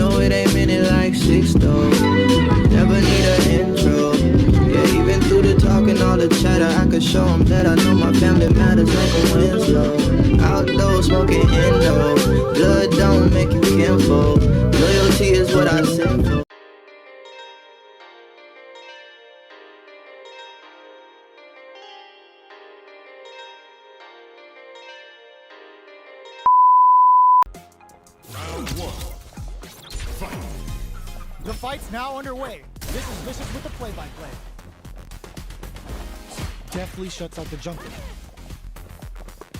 know it ain't many like six though. Never need an intro. Yeah, even through the talk and all the chatter, I could show them that I know my family matters like a Winslow. Outdoors smoking Indo. Blood don't make you kinfolk. Loyalty is what I send for. The fight's now underway. This is Vicious with the play-by-play. Deftly shuts out the jumper.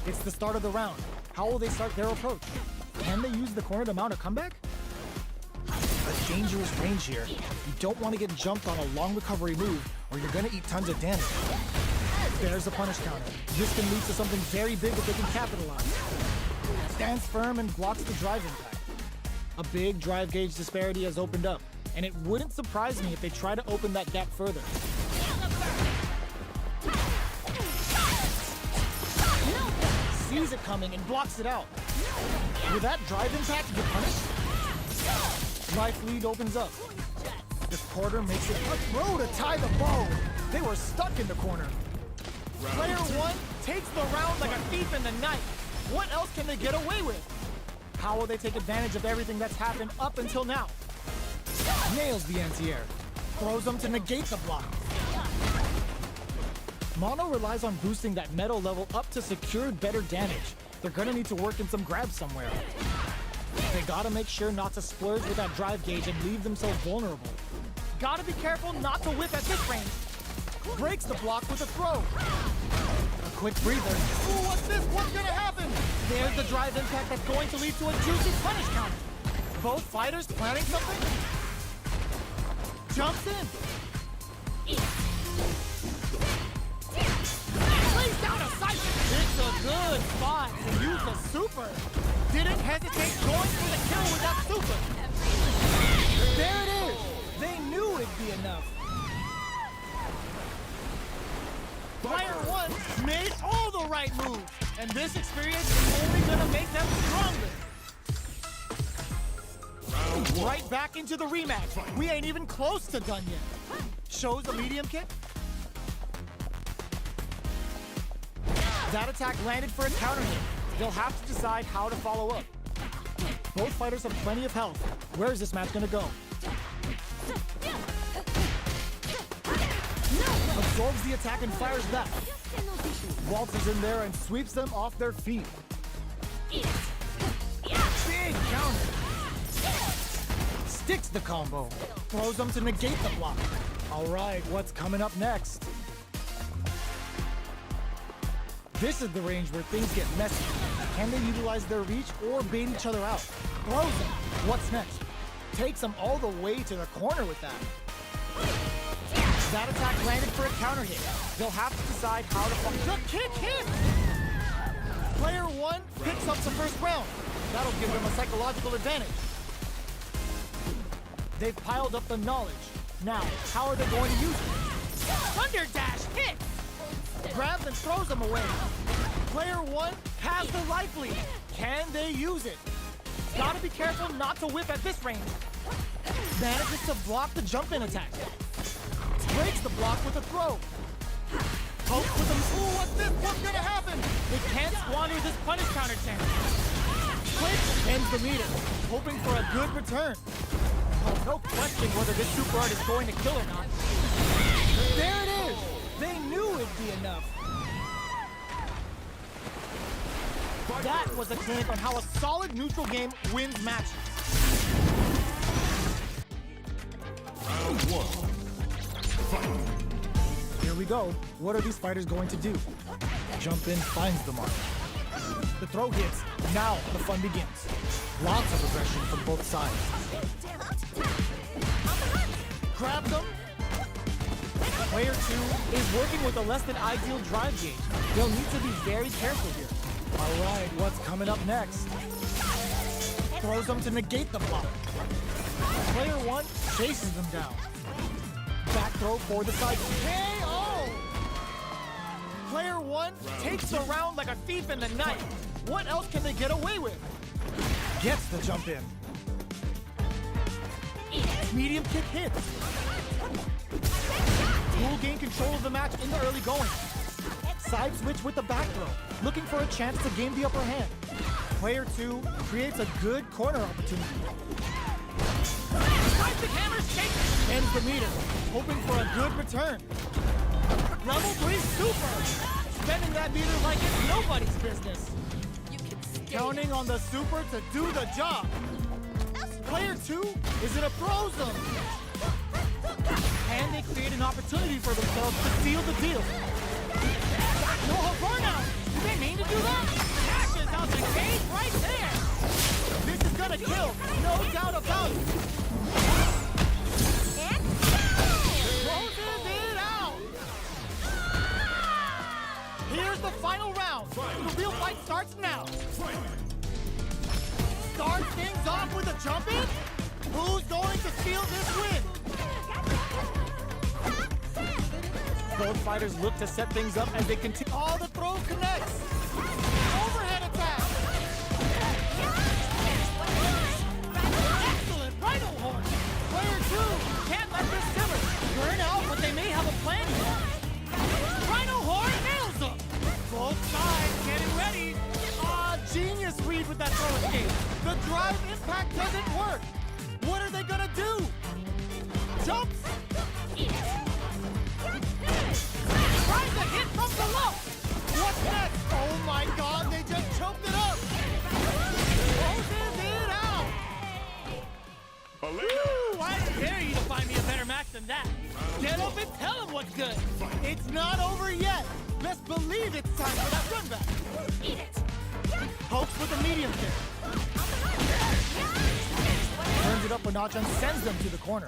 It's the start of the round. How will they start their approach? Can they use the corner to mount a comeback? A dangerous range here. You don't want to get jumped on a long recovery move or you're going to eat tons of damage. There's a punish counter. This can lead to something very big that they can capitalize. Stands firm and blocks the drive impact. A big drive gauge disparity has opened up, and it wouldn't surprise me if they try to open that gap further. Sees it coming and blocks it out. Will that drive impact get punished? Life lead opens up. This quarter makes it a throw to tie the bow. They were stuck in the corner. Player one takes the round like a thief in the night. What else can they get away with? How will they take advantage of everything that's happened up until now? Nails the anti-air. Throws them to negate the block. Mono relies on boosting that metal level up to secure better damage. They're gonna need to work in some grabs somewhere. They gotta make sure not to splurge with that drive gauge and leave themselves vulnerable. Gotta be careful not to whip at this range. Breaks the block with a throw. A quick breather. Ooh, what's this? What's gonna happen? There's the drive impact that's going to lead to a juicy punish counter. Both fighters planning something? Jumps in. Lays down a sight. It's a good spot to use the super. Didn't hesitate going for the kill with that super. There it is. They knew it'd be enough. Player one made all the right moves, and this experience is only gonna make them stronger. Right back into the rematch. We ain't even close to done yet. Shows a medium kick. That attack landed for a counter hit. They'll have to decide how to follow up. Both fighters have plenty of health. Where is this match gonna go? Absorbs the attack and fires back. Waltzes in there and sweeps them off their feet. Big counter. Sticks the combo. Throws them to negate the block. All right, what's coming up next? This is the range where things get messy. Can they utilize their reach or bait each other out? Throws them. What's next? Takes them all the way to the corner with that. That attack landed for a counter hit. They'll have to decide how to fight. The kick hit! Player one picks up the first round. That'll give them a psychological advantage. They've piled up the knowledge. Now, how are they going to use it? Thunder Dash hit! Grabs and throws them away. Player one has the life lead. Can they use it? Gotta be careful not to whip at this range. Manages to block the jump-in attack. Breaks the block with a throw. Pokes with a ooh, what's this? What's gonna happen? They can't squander this punish counter chance. Quick ends the meter, hoping for a good return. Oh, no question whether this super art is going to kill or not. There it is! They knew it'd be enough. That was a clinic on how a solid neutral game wins matches. Round one. Here we go. What are these fighters going to do? Jump in, finds the mark. The throw hits. Now the fun begins. Lots of aggression from both sides. Grabs them. Player two is working with a less than ideal drive gauge. They'll need to be very careful here. All right, what's coming up next? Throws them to negate the block. Player one chases them down. Back throw for the side. KO! Player one takes the round like a thief in the night. What else can they get away with? Gets the jump in. Medium kick hits. Will gain control of the match in the early going. Side switch with the back throw, looking for a chance to gain the upper hand. Player 2 creates a good corner opportunity. The hammer's shaking. Ends the meter, hoping for a good return. Level 3 super! Spending that meter like it's nobody's business. Counting on the super to do the job. Player 2 is in a pro zone. And they create an opportunity for themselves to seal the deal. No burnout! Did they mean to do that? Dashes out the gate right there! This is gonna kill, no doubt about it. Closes it out! Here's the final round. The real fight starts now. Start things off with a jump in? Who's going to steal this win? Both fighters look to set things up as they continue. All the throw connects. Overhead attack. Excellent rhino horn. Player 2 can't let this simmer. Burn out, but they may have a plan here. Rhino horn nails them. Both sides getting ready. Genius read with that throw escape. The drive impact doesn't work. What are they gonna do? Jumps. Tries to hit from below! What's next? Oh my god, they just choked it up! Closes it out! Woo, I dare you to find me a better match than that. Get up and tell him what's good. It's not over yet! Best believe it's time for that run back! Eat it. Pokes with a medium kick. Turns it up a notch and sends them to the corner.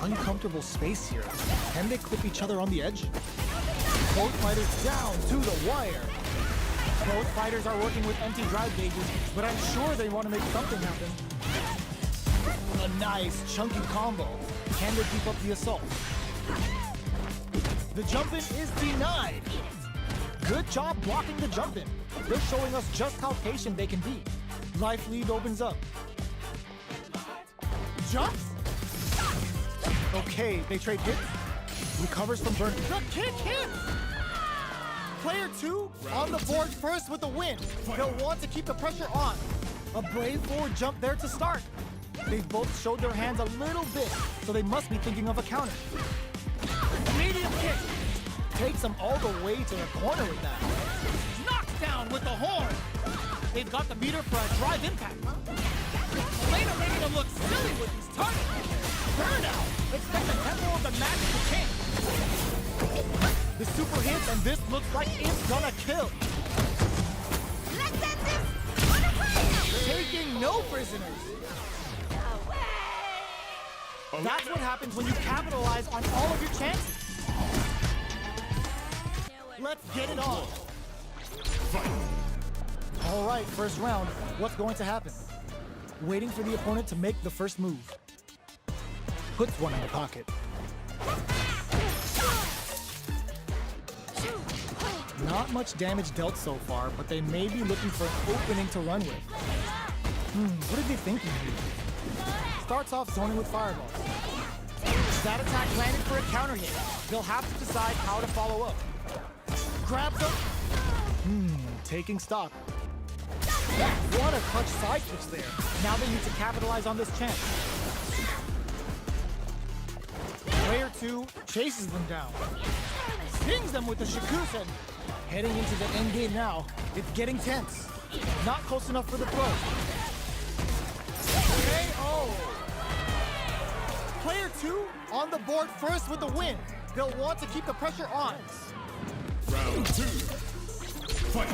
Uncomfortable space here. Can they clip each other on the edge? Both fighters down to the wire. Both fighters are working with empty drive gauges, but I'm sure they want to make something happen. A nice, chunky combo. Can they keep up the assault? The jump-in is denied. Good job blocking the jump-in. They're showing us just how patient they can be. Life lead opens up. Jumps? Okay, they trade hits. Recovers from burn. The kick hits! Player 2 on the board first with the win. They'll want to keep the pressure on. A brave forward jump there to start. They've both showed their hands a little bit, so they must be thinking of a counter. Medium kick. Takes them all the way to the corner with that. Knocked down with the horn. They've got the meter for a drive impact. Later making them look silly with these targets. Burnout! Expect the tempo of the match to change. The super hits, and this looks like it's gonna kill. Let's end this on a high. Taking no prisoners. That's what happens when you capitalize on all of your chances. Let's get it on. All right, first round. What's going to happen? Waiting for the opponent to make the first move. Puts one in the pocket. Not much damage dealt so far, but they may be looking for an opening to run with. What are they thinking here? Starts off zoning with fireballs. That attack landed for a counter hit. They'll have to decide how to follow up. Grabs up. Taking stock. What a clutch side switch there. Now they need to capitalize on this chance. Player 2 chases them down. Stings them with the Shikusen. Heading into the end game now. It's getting tense. Not close enough for the throw. KO! Player 2 on the board first with the win. They'll want to keep the pressure on. Round 2. Fight.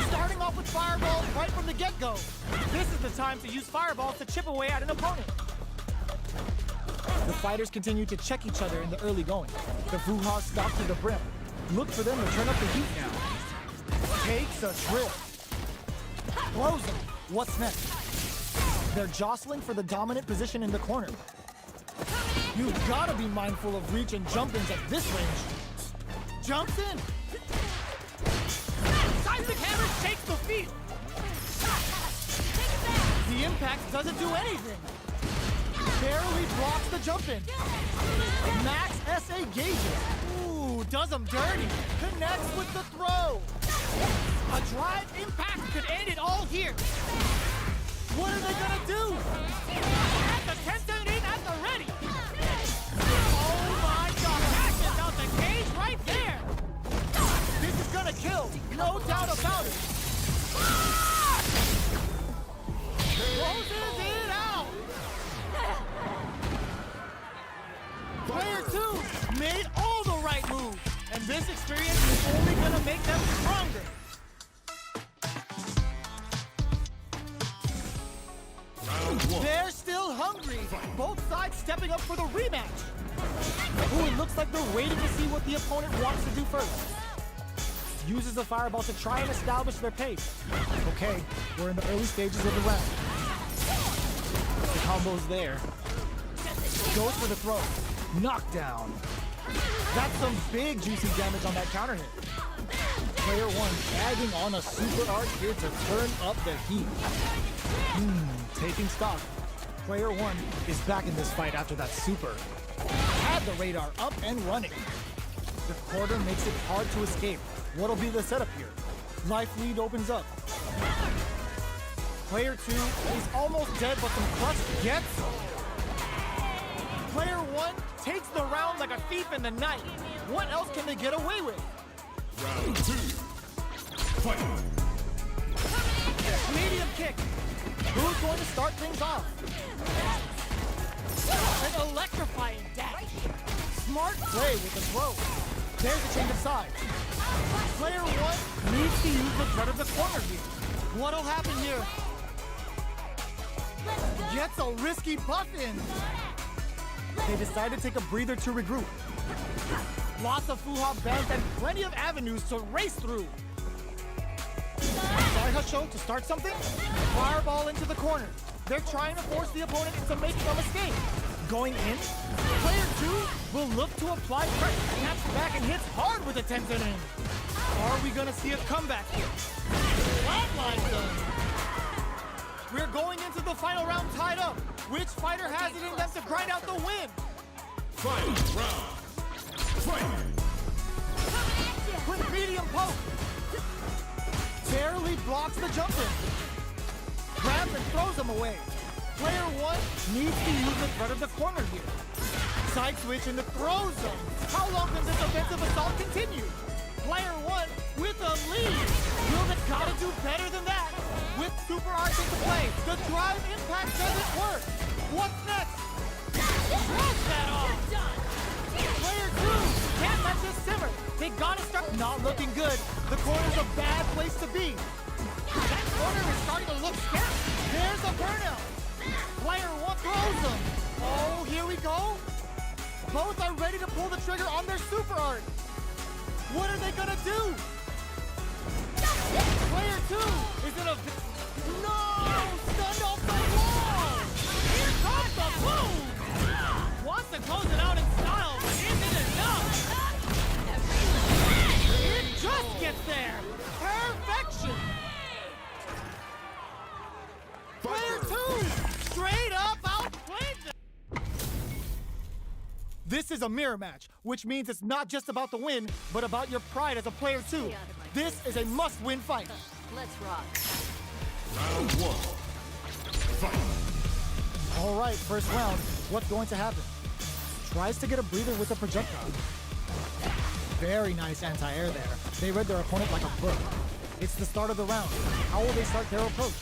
Starting off with fireballs right from the get-go. This is the time to use fireballs to chip away at an opponent. The fighters continue to check each other in the early going. The Vuha stops to the brim. Look for them to turn up the heat now. Takes a trip. Blows them. What's next? They're jostling for the dominant position in the corner. You've got to be mindful of reach and jump-ins at this range. Jumps in. Plastic hammer shakes the field. The impact doesn't do anything. Barely blocks the jump in. Max SA gauges. Ooh, does him dirty. Connects with the throw. A drive impact could end it all here. What are they gonna do? At the 10-17 at the ready. Oh my God, catches out the cage right there. This is gonna kill, no doubt about it. Closes it out. Player 2 made all the right moves, and this experience is only gonna make them stronger. They're still hungry. Both sides stepping up for the rematch. Ooh, it looks like they're waiting to see what the opponent wants to do first. Uses the fireball to try and establish their pace. Okay, we're in the early stages of the round. The combo's there. Goes for the throw. Knockdown. That's some big juicy damage on that counter hit. Player 1 tagging on a super art here to turn up the heat. Taking stock. Player 1 is back in this fight after that super. Had the radar up and running. The quarter makes it hard to escape. What'll be the setup here? Life lead opens up. Player 2 is almost dead, but some clutch gets. Player 1 takes the round like a thief in the night. What else can they get away with? Round 2. Fight. Medium kick. Who's going to start things off? An electrifying dash. Smart play with the throw. There's a change of sides. Player 1 needs to use the threat of the corner here. What'll happen here? Gets a risky buff in. They decide to take a breather to regroup. Lots of Fuha bands and plenty of avenues to race through. Sorry, Husho, to start something? Fireball into the corner. They're trying to force the opponent into making a mistake. Going in, player 2 will look to apply pressure, snaps back and hits hard with a 10-10 in. Are we gonna see a comeback here? Flatline done. We're going into the final round tied up. Which fighter has it in them to grind out the win? Final round. Fight. Quick medium poke. Barely blocks the jump in. Grabs and throws him away. Player 1 needs to use the threat of the corner here. Side switch in the throw zone. How long can this offensive assault continue? Player 1 with a lead. Will gotta do better than that. With super arts into play, the drive impact doesn't work. What's next? Throws that off. Player 2 can't let this simmer. They gotta start not looking good. The corner's a bad place to be. That corner is starting to look scary. There's a burnout. Player 1 throws them. Oh, here we go. Both are ready to pull the trigger on their super art. What are they gonna do? Player 2 is in a... No! Stunned off the wall! Here comes the move! Wants to close it out in style, but isn't enough! It just gets there! Perfection! Player 2 straight up outplayed them! This is a mirror match, which means it's not just about the win, but about your pride as a player 2. This is a must-win fight. Let's rock. Round 1. Fight. All right, first round. What's going to happen? Tries to get a breather with a projectile. Very nice anti-air there. They read their opponent like a book. It's the start of the round. How will they start their approach?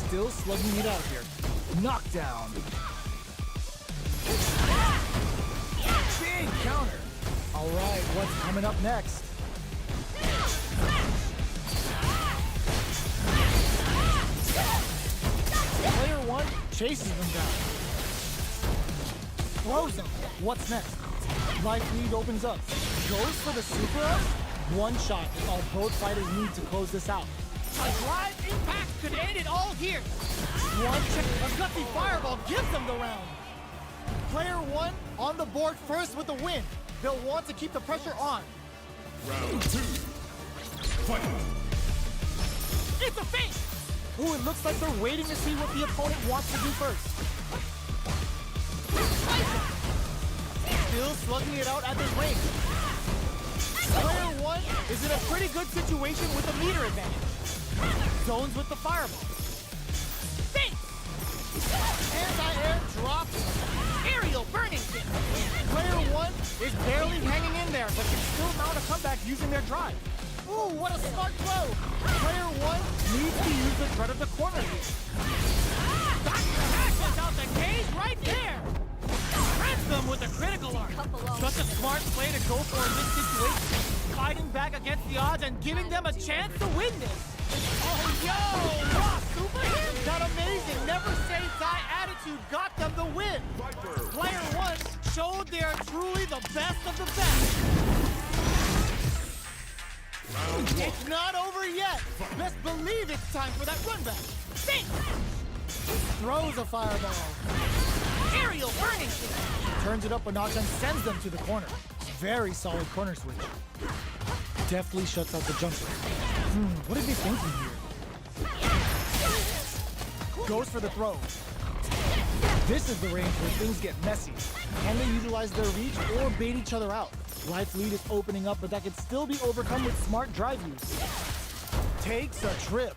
Still slugging it out here. Knockdown. Big counter. All right, what's coming up next? Player 1 chases them down. Throws them. What's next? Life lead opens up. Goes for the super up. One shot is all both fighters need to close this out. A drive impact could end it all here. One check. A gutsy fireball gives them the round. Player 1 on the board first with the win. They'll want to keep the pressure on. Round 2. Fight. It's a fake! Ooh, it looks like they're waiting to see what the opponent wants to do first. Still slugging it out at this range. Player 1 is in a pretty good situation with a meter advantage. Zones with the fireball. Fake! Anti-air drop. Aerial burning kick. Player 1 is barely hanging in there, but can still mount a comeback using their drive. Ooh, what a smart throw! Player 1 needs to use the threat of the corner here. Smashes out the cage right there! Shreds them with a critical arc. Such a smart play to go for in this situation. Fighting back against the odds and giving them a chance to win this. Oh, yo! Raw super hit! That amazing never say die attitude got them the win. Player 1 showed they are truly the best of the best. It's not over yet. Best believe it's time for that run back. Think! Throws a fireball. Aerial burning kick. Turns it up a notch and sends them to the corner. Very solid corner switch. Deftly shuts out the jumper. What is he thinking here? Goes for the throw. This is the range where things get messy. Can they utilize their reach or bait each other out? Life lead is opening up, but that can still be overcome with smart drive use. Takes a trip.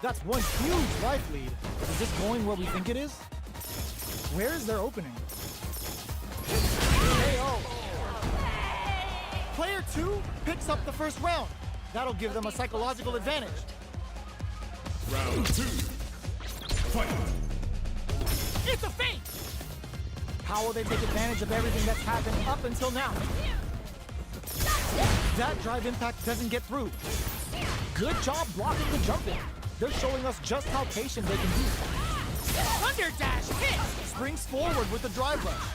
That's one huge life lead. Is this going where we think it is? Where is their opening? KO. Player 2 picks up the first round. That'll give them a psychological advantage. Round 2. Fight. It's a fake! How will they take advantage of everything that's happened up until now? That drive impact doesn't get through. Good job blocking the jump in. They're showing us just how patient they can be. Thunder dash hit! Springs forward with the drive rush.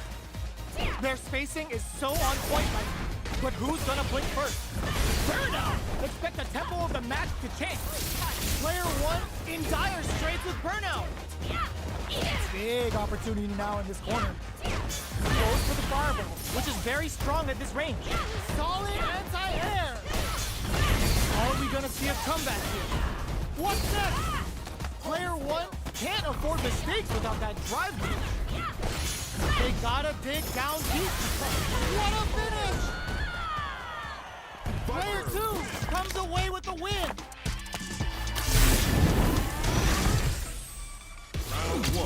Their spacing is so on point right now. But who's gonna blink first? Burnout! Expect the tempo of the match to change. Player 1 in dire straits with Burnout. Big opportunity now in this corner. Goes for the fireball, which is very strong at this range. Solid anti-air. Are we gonna see a comeback here? What's next? Player 1 can't afford mistakes without that drive reach. They gotta dig down deep. What a finish! Player 2 comes away with the win.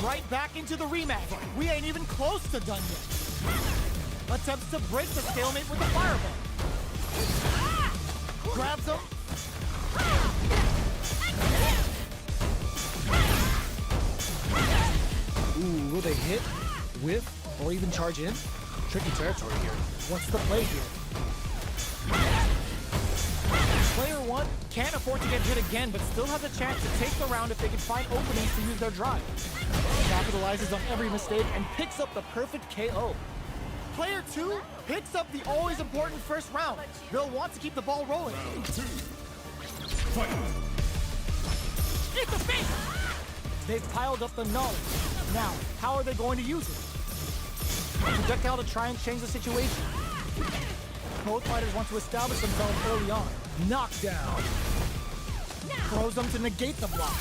Right back into the rematch. We ain't even close to done yet. Attempts to break the stalemate with the fireball. Grabs him. Ooh, will they hit, whiff, or even charge in? Tricky territory here. What's the play here? Player 1 can't afford to get hit again, but still has a chance to take the round if they can find openings to use their drive. Capitalizes on every mistake and picks up the perfect KO. Player 2 picks up the always important first round. They'll want to keep the ball rolling. Round 2. Fight. It's a fake! They've piled up the knowledge. Now, how are they going to use it? A projectile to try and change the situation. Both fighters want to establish themselves early on. Knockdown. Throws them to negate the block.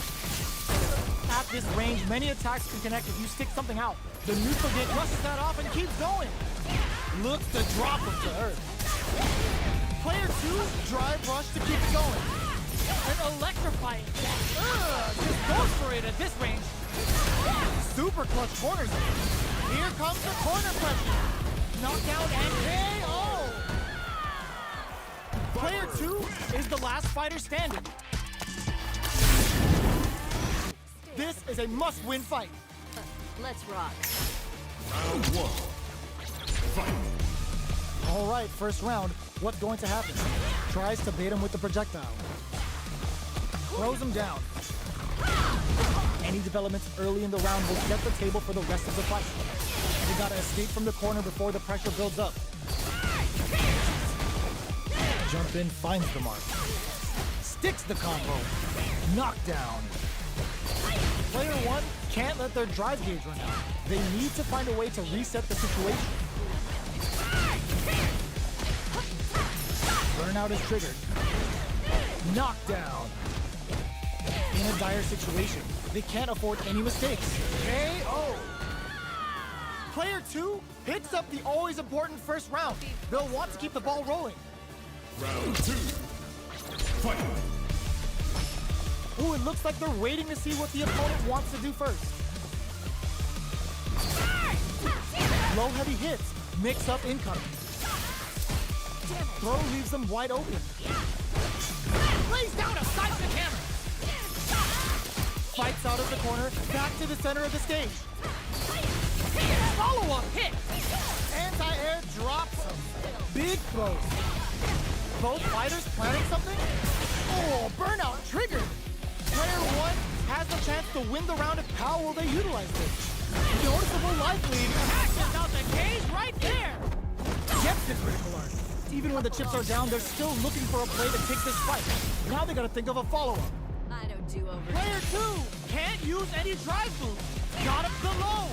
At this range, many attacks can connect if you stick something out. The neutral gate brushes that off and keeps going. Looks to drop him to earth. Player 2 drive rush to keep it going. An electrifying just goes for it at this range. Super clutch corners. Here comes the corner pressure. Knockdown and KO. Player 2 is the last fighter standing. This is a must-win fight. Let's rock. Round 1. Fight. All right, first round. What's going to happen? Tries to bait him with the projectile. Throws him down. Any developments early in the round will set the table for the rest of the fight. You gotta escape from the corner before the pressure builds up. Jump in, finds the mark. Sticks the combo. Knockdown. Player 1 can't let their drive gauge run out. They need to find a way to reset the situation. Burnout is triggered. Knockdown. In a dire situation, they can't afford any mistakes. KO. Player 2 picks up the always important first round. They'll want to keep the ball rolling. Round 2. Fight. Ooh, it looks like they're waiting to see what the opponent wants to do first. Low heavy hits, mix up incoming. Throw leaves them wide open. Lays down a seismic hammer. Fights out of the corner, back to the center of the stage. Follow-up hit. Anti-air drops him. Big throws. Both fighters planning something? Oh, burnout triggered. Player 1 has the chance to win the round. How will they utilize this? Noticeable life lead. Actions out the cage right there. Gets the critical art. Even when the chips are down, they're still looking for a play to take this fight. Now they gotta think of a follow-up. I don't do over. Player 2 can't use any drive moves. Got up the low.